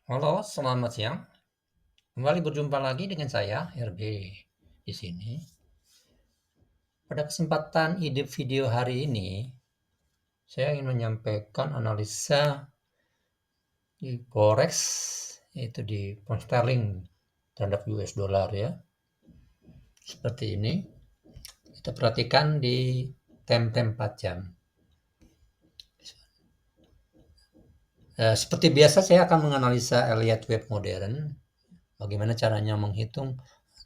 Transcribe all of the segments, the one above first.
Halo, selamat siang. Kembali berjumpa lagi dengan saya, RB di sini. Pada kesempatan video hari ini, saya ingin menyampaikan analisa di forex, yaitu di pound sterling terhadap US dollar ya. Seperti ini. Kita perhatikan di time frame 4 jam. Seperti biasa saya akan menganalisa Elliott Wave modern. Bagaimana caranya menghitung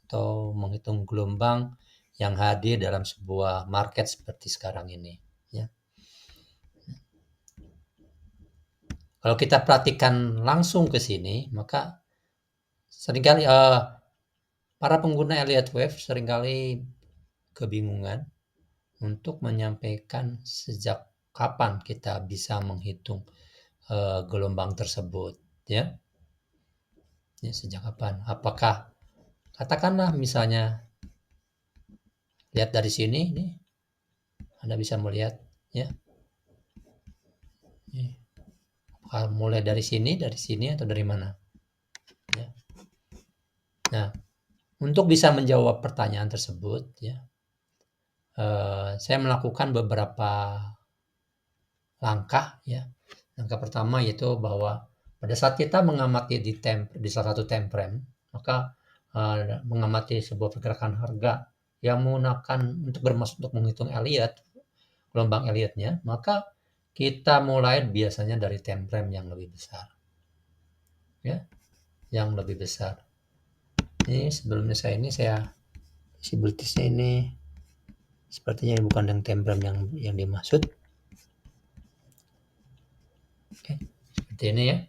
atau menghitung gelombang yang hadir dalam sebuah market seperti sekarang ini. Ya. Kalau kita perhatikan langsung ke sini, maka seringkali para pengguna Elliott Wave seringkali kebingungan untuk menyampaikan sejak kapan kita bisa menghitung gelombang tersebut, ya. Ya, sejak kapan? Apakah katakanlah misalnya lihat dari sini, nih, Anda bisa melihat, ya. Mulai dari sini atau dari mana? Ya. Nah, untuk bisa menjawab pertanyaan tersebut, ya, saya melakukan beberapa langkah, ya. Langkah pertama yaitu bahwa pada saat kita mengamati di salah satu time frame, maka mengamati sebuah pergerakan harga yang menggunakan untuk bermaksud untuk menghitung Elliott, gelombang Elliott-nya, maka kita mulai biasanya dari time frame yang lebih besar, ya, yang lebih besar. Ini sebelumnya saya visibility-nya ini sepertinya bukan yang time frame yang dimaksud. Oke, seperti ini ya.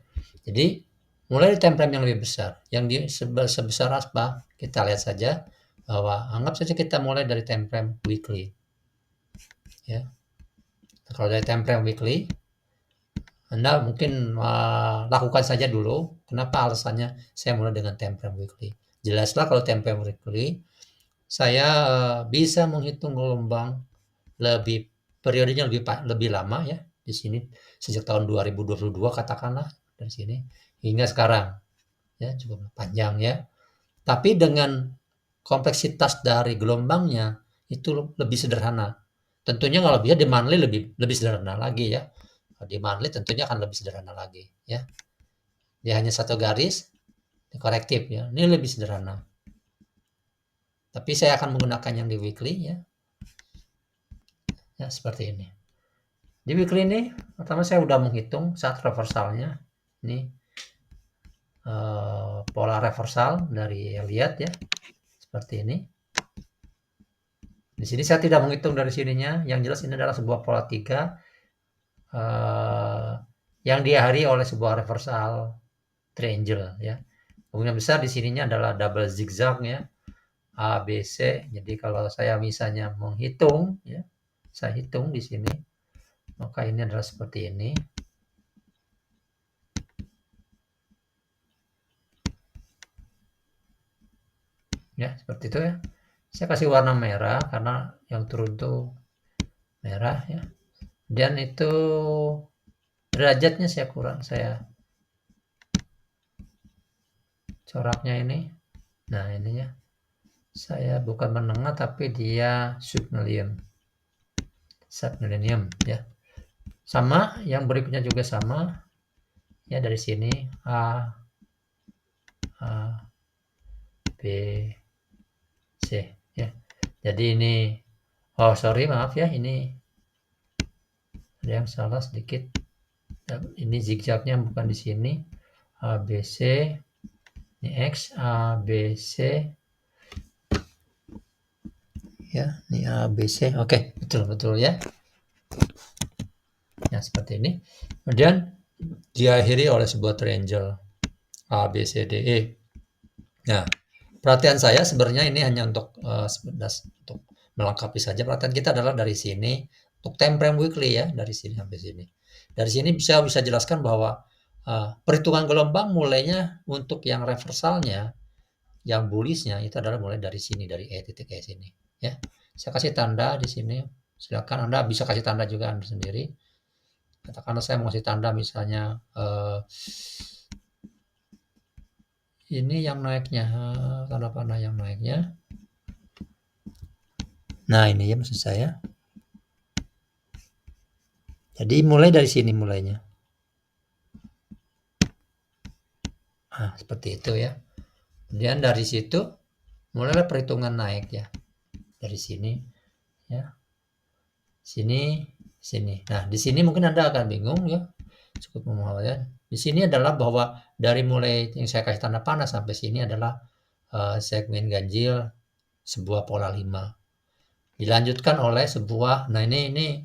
Jadi mulai dari time frame yang lebih besar, yang sebesar apa? Kita lihat saja bahwa anggap saja kita mulai dari time frame weekly, ya. Kalau dari time frame weekly, Anda mungkin lakukan saja dulu. Kenapa alasannya saya mulai dengan time frame weekly? Jelaslah kalau time frame weekly, saya bisa menghitung gelombang lebih periodenya lebih lama ya di sini sejak tahun 2022 katakanlah dari sini hingga sekarang ya cukup panjang ya. Tapi dengan kompleksitas dari gelombangnya itu lebih sederhana. Tentunya kalau bisa di monthly lebih sederhana lagi ya. Di monthly tentunya akan lebih sederhana lagi ya. Dia hanya satu garis korektif ya. Ini lebih sederhana. Tapi saya akan menggunakan yang di weekly ya. Ya seperti ini. Di weekly ini pertama saya udah menghitung saat reversalnya. Ini pola reversal dari Elliott ya. Seperti ini. Di sini saya tidak menghitung dari sininya. Yang jelas ini adalah sebuah pola 3 yang diakhiri oleh sebuah reversal triangle ya. Kemungkinan besar di sininya adalah double zigzag ya. A, B, C. Jadi kalau saya misalnya menghitung ya, saya hitung di sini, maka ini adalah seperti ini. Ya, seperti itu ya. Saya kasih warna merah karena yang turun itu merah ya. Dan itu derajatnya saya kurang, saya coraknya ini. Nah, ininya saya bukan menengah tapi dia submillennium ya. Sama, yang berikutnya juga sama. Ya dari sini A, B, C ya. Jadi ini sorry maaf ya, ini ada yang salah sedikit. Ini zigzagnya bukan di sini. A, B, C. Ini X, A, B, C. Ya, ini A, B, C. Oke, betul ya. Ya, seperti ini. Kemudian diakhiri oleh sebuah triangle A, B, C, D, E. Nah, perhatian saya sebenarnya ini hanya untuk untuk melengkapi saja. Perhatian kita adalah dari sini untuk time frame weekly ya, dari sini sampai sini. Dari sini bisa jelaskan bahwa perhitungan gelombang mulainya untuk yang reversalnya, yang bullishnya itu adalah mulai dari sini, dari E titik E sini ya. Saya kasih tanda di sini. Silakan Anda bisa kasih tanda juga Anda sendiri. Katakanlah saya mau kasih tanda misalnya Ini yang naiknya, tanda panah yang naiknya. Nah, ini ya maksud saya. Jadi mulai dari sini mulainya. Nah, seperti itu ya. Kemudian dari situ mulailah perhitungan naik ya. Dari sini ya. Sini, sini. Nah, di sini mungkin Anda akan bingung ya. Cukup memahami. Di sini adalah bahwa dari mulai yang saya kasih tanda panah sampai sini adalah segmen ganjil sebuah pola 5. Dilanjutkan oleh sebuah, nah ini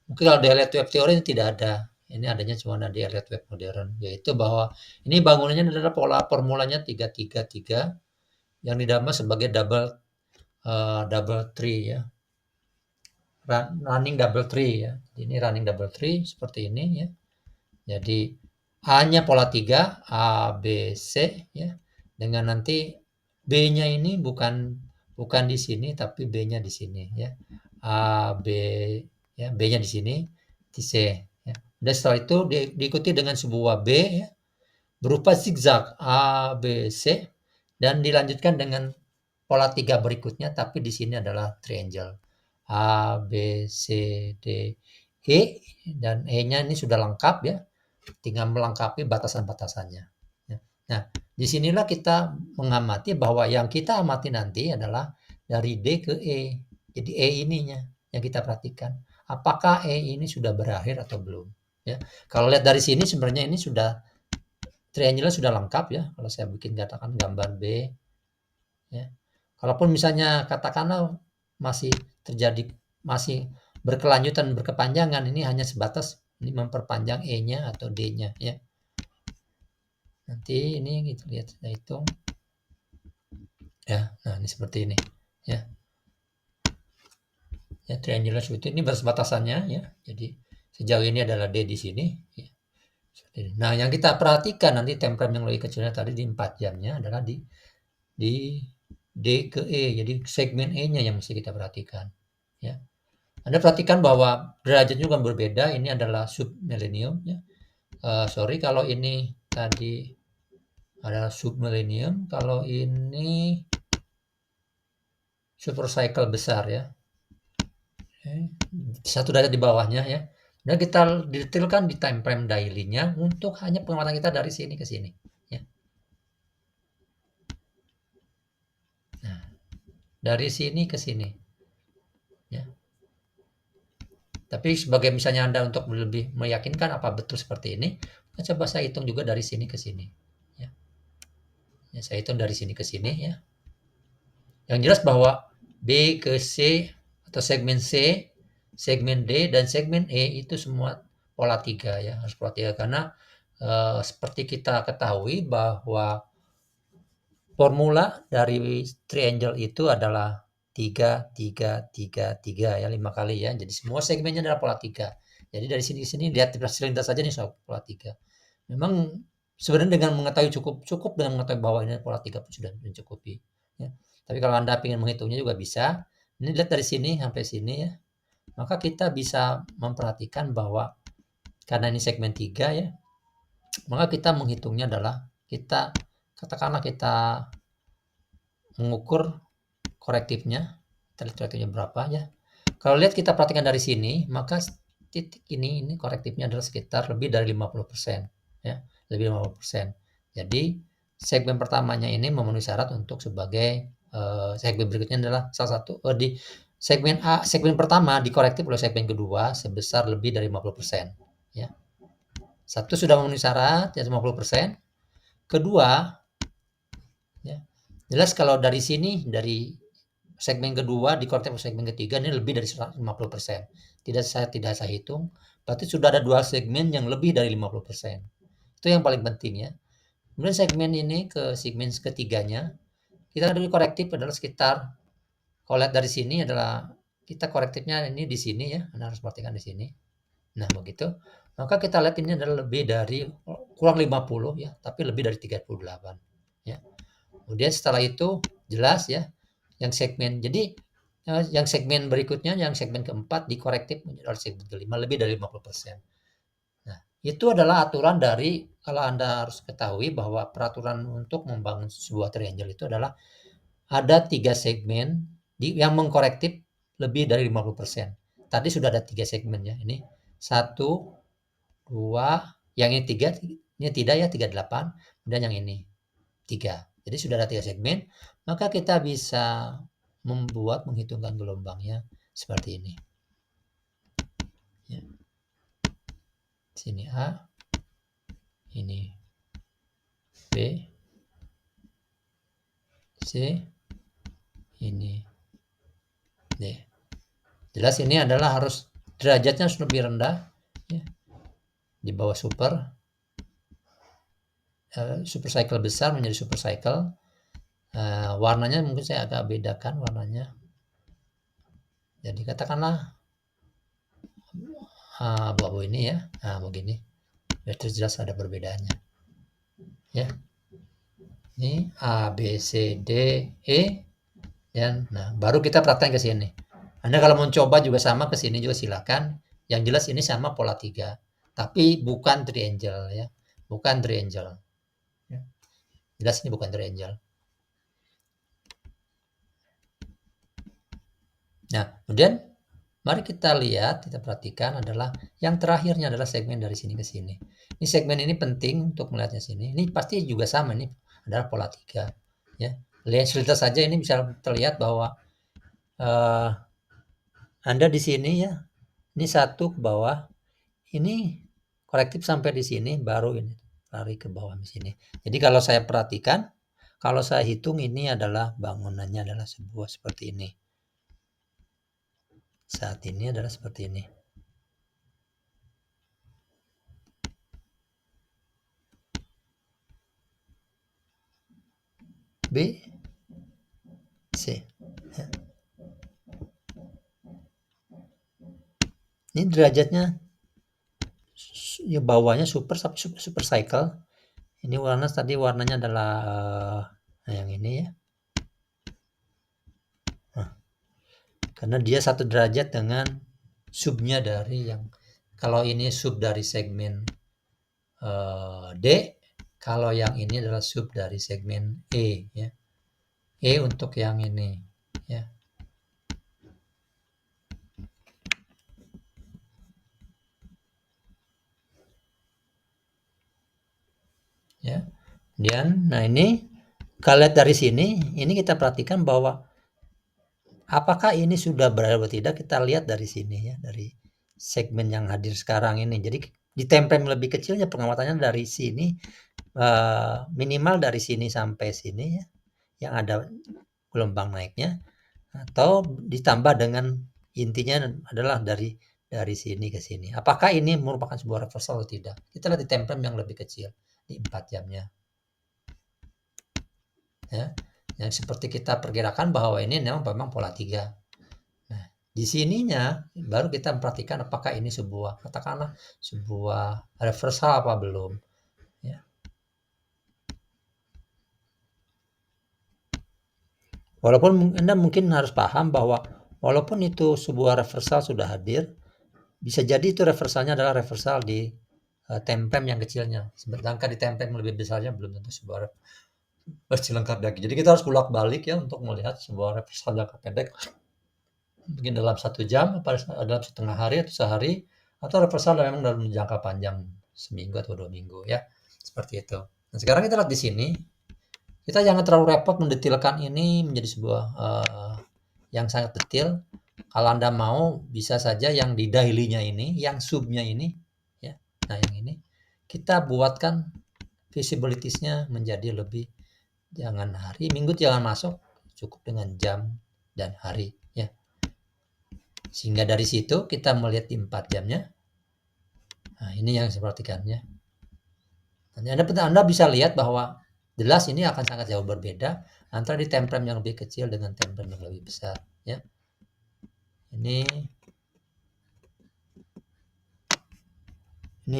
mungkin kalau di Elliott Wave teori tidak ada. Ini adanya cuma di Elliott Wave modern, yaitu bahwa ini bangunannya adalah pola formulanya 3-3-3 yang dinamakan sebagai double tree ya. Running double tree ya. Ini running double tree seperti ini ya. Jadi A-nya pola 3, A, B, C ya. Dengan nanti B-nya ini bukan di sini tapi B-nya di sini ya. A, B ya, B-nya di sini, di C ya. Dan setelah itu diikuti dengan sebuah B ya, berupa zigzag A, B, C dan dilanjutkan dengan pola 3 berikutnya tapi di sini adalah triangle. A, B, C, D, E dan E-nya ini sudah lengkap ya. Tinggal melengkapi batasan-batasannya. Nah, disinilah kita mengamati bahwa yang kita amati nanti adalah dari D ke E. Jadi E ininya yang kita perhatikan. Apakah E ini sudah berakhir atau belum? Ya, kalau lihat dari sini sebenarnya ini sudah triangle sudah lengkap ya. Kalau saya bikin katakan gambar B, ya. Kalaupun misalnya katakanlah masih terjadi masih berkelanjutan berkepanjangan, ini hanya sebatas ini memperpanjang E-nya atau D-nya ya. Nanti ini kita lihat, kita hitung ya. Nah, ini seperti ini ya. Ya, triangular seperti ini batasannya ya. Jadi sejauh ini adalah D di sini ya. Nah, yang kita perhatikan nanti time frame yang lebih kecilnya tadi di 4 jamnya adalah di D ke E. Jadi segmen E-nya yang mesti kita perhatikan ya. Anda perhatikan bahwa derajatnya juga berbeda. Ini adalah submillennium ya. Sorry kalau ini tadi adalah submillennium, kalau ini super cycle besar ya. Satu derajat di bawahnya ya. Dan kita detailkan di time frame daily-nya untuk hanya pengamatan kita dari sini ke sini ya. Nah, dari sini ke sini ya. Tapi sebagai misalnya Anda untuk lebih meyakinkan apa betul seperti ini, coba saya hitung juga dari sini ke sini ya. Ya, saya hitung dari sini ke sini ya. Yang jelas bahwa B ke C atau segmen C, segmen D, dan segmen E itu semua pola 3 ya, harus pola 3 karena seperti kita ketahui bahwa formula dari triangle itu adalah 3, 3, 3, 3 ya, 5 kali ya. Jadi semua segmennya adalah pola 3. Jadi dari sini ke sini lihat selintas saja nih soal pola 3. Memang sebenarnya dengan mengetahui cukup dengan mengetahui bahwa ini pola 3 pun sudah mencukupi ya. Tapi kalau Anda ingin menghitungnya juga bisa. Ini lihat dari sini sampai sini ya. Maka kita bisa memperhatikan bahwa karena ini segmen 3 ya, maka kita menghitungnya adalah kita katakanlah kita mengukur korektifnya. Kita lihat korektifnya berapa ya. Kalau lihat kita perhatikan dari sini, maka titik ini korektifnya adalah sekitar lebih dari 50% ya, lebih 50%. Jadi segmen pertamanya ini memenuhi syarat untuk sebagai segmen berikutnya adalah salah satu di segmen A, segmen pertama dikorektif oleh segmen kedua sebesar lebih dari 50% ya. Satu sudah memenuhi syarat ya 50%. Kedua ya. Jelas kalau dari sini dari segmen kedua dikorektif oleh segmen ketiga ini lebih dari 50%. Tidak saya hitung, berarti sudah ada 2 segmen yang lebih dari 50%. Itu yang paling penting ya. Kemudian segmen ini ke segmen ketiganya, kita dulu korektif adalah sekitar, kalau lihat dari sini adalah kita korektifnya ini di sini ya, Anda harus perhatikan di sini. Nah, begitu. Maka kita lihat ini adalah lebih dari kurang 50 ya, tapi lebih dari 38 ya. Kemudian setelah itu jelas ya, yang segmen jadi yang segmen berikutnya, yang segmen keempat dikorektif oleh segmen kelima lebih dari 50%. Nah, Itu adalah aturan dari, kalau Anda harus ketahui bahwa peraturan untuk membangun sebuah triangle itu adalah ada 3 segmen yang mengkorektif lebih dari 50%. Tadi sudah ada 3 segmennya. Ini 1, 2, yang ini 3, ini tidak ya 38, dan yang ini 3. Jadi sudah ada 3 segmen, maka kita bisa menghitungkan gelombangnya seperti ini. Ya. Sini A, ini B, C, ini D. Jelas ini adalah harus derajatnya harus lebih rendah, ya. Di bawah super cycle besar menjadi super cycle. Warnanya mungkin saya agak bedakan warnanya. Jadi katakanlah abu-abu ini ya, begini. Biar jelas ada perbedaannya. Ya. Ini A, B, C, D, E, dan nah baru kita praktekkan ke sini. Anda kalau mau coba juga sama ke sini juga silakan. Yang jelas ini sama pola 3, tapi bukan triangle ya, bukan triangle. Ya. Jelas ini bukan triangle. Nah, kemudian mari kita lihat, kita perhatikan adalah yang terakhirnya adalah segmen dari sini ke sini. Ini segmen ini penting untuk melihatnya sini. Ini pasti juga sama, ini adalah pola 3. Ya. Lihat cerita saja ini bisa terlihat bahwa Anda di sini ya, ini 1 ke bawah, ini korektif sampai di sini, baru ini lari ke bawah di sini. Jadi kalau saya perhatikan, kalau saya hitung ini adalah bangunannya adalah sebuah seperti ini. Saat ini adalah seperti ini. B, C. Ya. Ini derajatnya ya bawahnya super cycle. Ini warnanya adalah yang ini ya. Karena dia 1 derajat dengan subnya dari yang, kalau ini sub dari segmen D, kalau yang ini adalah sub dari segmen E ya. E untuk yang ini ya. Ya. Kemudian nah ini kalau lihat dari sini, ini kita perhatikan bahwa apakah ini sudah berada atau tidak, kita lihat dari sini ya, dari segmen yang hadir sekarang ini. Jadi di template lebih kecilnya pengamatannya dari sini, minimal dari sini sampai sini ya, yang ada gelombang naiknya, atau ditambah dengan intinya adalah dari sini ke sini. Apakah ini merupakan sebuah reversal atau tidak? Kita lihat di template yang lebih kecil di 4 jamnya. Ya. Yang seperti kita perkirakan bahwa ini memang pola 3. Nah, di sininya baru kita memperhatikan apakah ini sebuah, katakanlah sebuah reversal apa belum. Ya. Walaupun Anda mungkin harus paham bahwa walaupun itu sebuah reversal sudah hadir, bisa jadi itu reversalnya adalah reversal di time frame yang kecilnya. Sedangkan di time frame lebih besarnya belum tentu sebuah bersilangkar lagi. Jadi kita harus bolak-balik ya untuk melihat sebuah reversal jangka pendek. Mungkin dalam 1 jam, atau dalam setengah hari atau sehari, atau reversal memang dalam jangka panjang seminggu atau 2 minggu ya. Seperti itu. Nah, sekarang kita lihat di sini. Kita jangan terlalu repot mendetilkan ini menjadi sebuah yang sangat detail. Kalau Anda mau, bisa saja yang di daily-nya ini, yang sub-nya ini, ya. Nah, yang ini kita buatkan visibility-nya menjadi lebih, jangan hari, minggu jangan masuk, cukup dengan jam dan hari ya. Sehingga dari situ kita melihat di 4 jamnya. Nah, ini yang saya perhatikan ya. Anda bisa lihat bahwa jelas ini akan sangat jauh berbeda antara di time frame yang lebih kecil dengan time frame yang lebih besar ya. Ini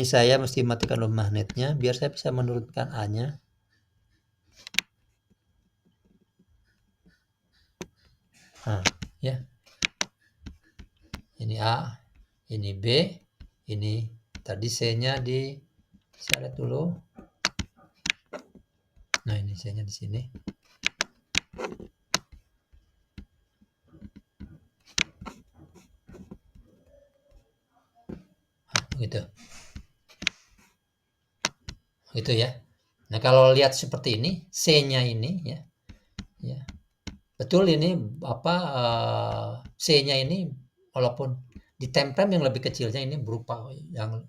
saya mesti matikan dulu magnetnya biar saya bisa menurunkan A-nya. Nah, ya. Ini A, ini B, ini tadi C-nya saya lihat dulu. Nah, ini C-nya di sini. Gitu. Gitu ya. Nah, kalau lihat seperti ini, C-nya ini ya. Ya. Betul ini C-nya ini walaupun di time frame yang lebih kecilnya ini berupa yang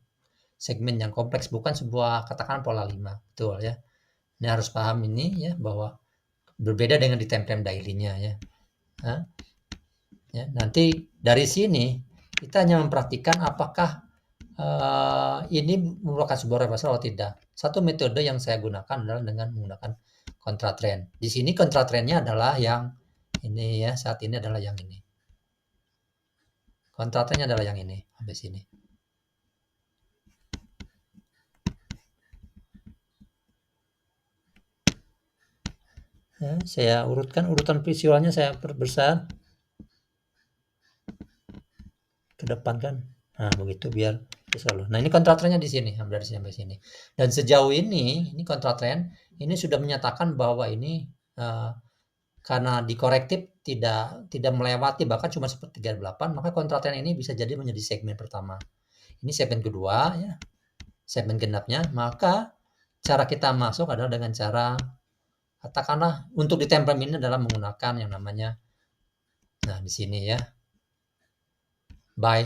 segmen yang kompleks, bukan sebuah katakan pola 5. Betul ya. Ini harus paham ini ya, bahwa berbeda dengan di time frame daily-nya ya. Nah, ya. Nanti dari sini kita hanya memperhatikan apakah ini merupakan sebuah reversal atau tidak. Satu metode yang saya gunakan adalah dengan menggunakan kontra trend. Di sini kontra trendnya adalah yang ini ya, saat ini adalah yang ini. Kontra trendnya adalah yang ini, sampai sini. Ya, saya urutkan urutan visualnya, saya perbesar ke depan kan. Nah, begitu biar selalu. Nah, ini kontra trendnya di sini, dari sini sampai sini. Dan sejauh ini kontra trend ini sudah menyatakan bahwa ini karena dikorektif tidak melewati bahkan cuma seperti 38, maka kontra trend ini bisa jadi menjadi segmen pertama. Ini segmen kedua ya. Segmen genapnya, maka cara kita masuk adalah dengan cara katakanlah untuk di time frame ini adalah menggunakan yang namanya di sini ya. Buy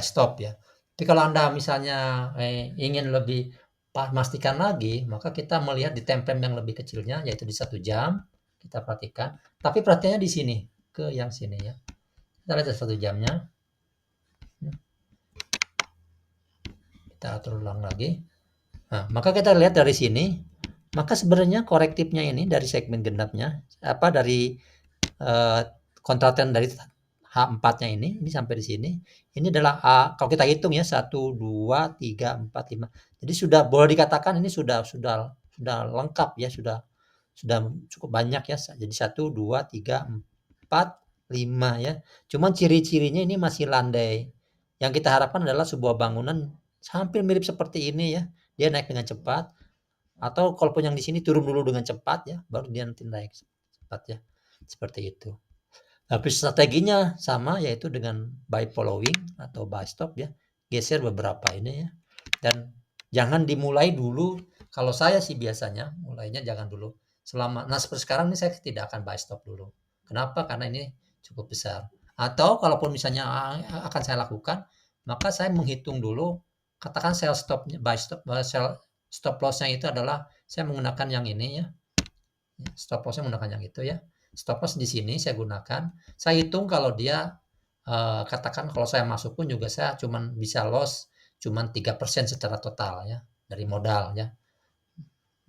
stop ya. Tapi kalau Anda misalnya ingin lebih pastikan lagi, maka kita melihat di time frame yang lebih kecilnya, yaitu di 1 jam. Kita perhatikan. Tapi perhatiannya di sini, ke yang sini ya. Kita lihat 1 jamnya. Kita atur ulang lagi. Nah, maka kita lihat dari sini, maka sebenarnya korektifnya ini dari segmen genapnya, dari kontra trend dari H4-nya ini sampai di sini. Ini adalah kalau kita hitung ya 1 2 3 4 5. Jadi sudah boleh dikatakan ini sudah lengkap ya, sudah cukup banyak ya. Jadi 1 2 3 4 5 ya. Cuman ciri-cirinya ini masih landai. Yang kita harapkan adalah sebuah bangunan hampir mirip seperti ini ya. Dia naik dengan cepat, atau kalaupun yang di sini turun dulu dengan cepat ya, baru dia nanti naik cepat ya. Seperti itu. Tapi strateginya sama, yaitu dengan buy following atau buy stop ya. Geser beberapa ini ya. Dan jangan dimulai dulu. Kalau saya sih biasanya mulainya jangan dulu. Seperti sekarang ini saya tidak akan buy stop dulu. Kenapa? Karena ini cukup besar. Atau kalaupun misalnya akan saya lakukan, maka saya menghitung dulu, katakan sell stopnya, sell stop loss-nya itu adalah saya menggunakan yang ini ya. Stop loss-nya menggunakan yang itu ya. Stop loss di sini saya gunakan. Saya hitung kalau dia katakan kalau saya masuk pun juga saya cuman bisa loss cuman 3% secara total ya, dari modal ya.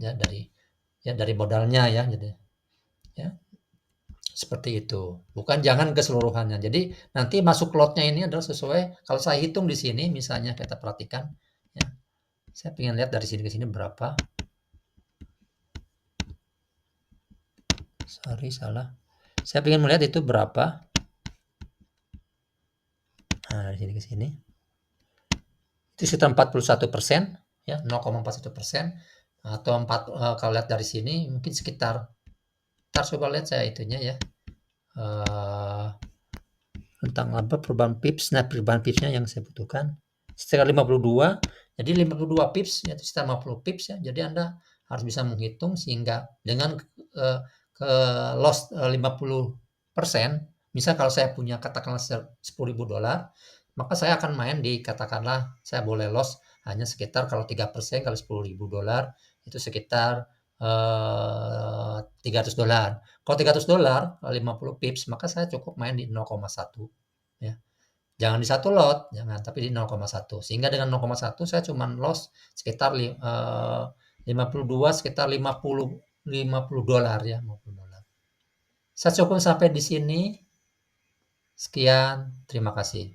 Ya dari modalnya ya, jadi ya. Seperti itu. Bukan jangan keseluruhannya. Jadi nanti masuk lotnya ini adalah sesuai, kalau saya hitung di sini misalnya kita perhatikan ya. Saya ingin lihat dari sini ke sini berapa. Sorry, salah. Saya ingin melihat itu berapa. Nah, dari sini ke sini. Itu sekitar 41% ya, 0,41%, atau kalau lihat dari sini mungkin sekitar, coba lihat saya itunya ya. Tentang apa perubahan pips. Nah, perubahan pipsnya yang saya butuhkan sekitar 52. Jadi 52 pips yaitu sekitar 50 pips ya. Jadi Anda harus bisa menghitung sehingga dengan ke loss 50%. Misal kalau saya punya katakanlah $10.000, maka saya akan main di katakanlah saya boleh loss hanya sekitar kalau 3% kali $10.000 itu sekitar $300. Kalau $300 50 pips, maka saya cukup main di 0,1 ya. Jangan di satu lot, jangan, tapi di 0,1. Sehingga dengan 0,1 saya cuma loss sekitar 52 sekitar $50 ya, $50. Saya cukup sampai di sini. Sekian, terima kasih.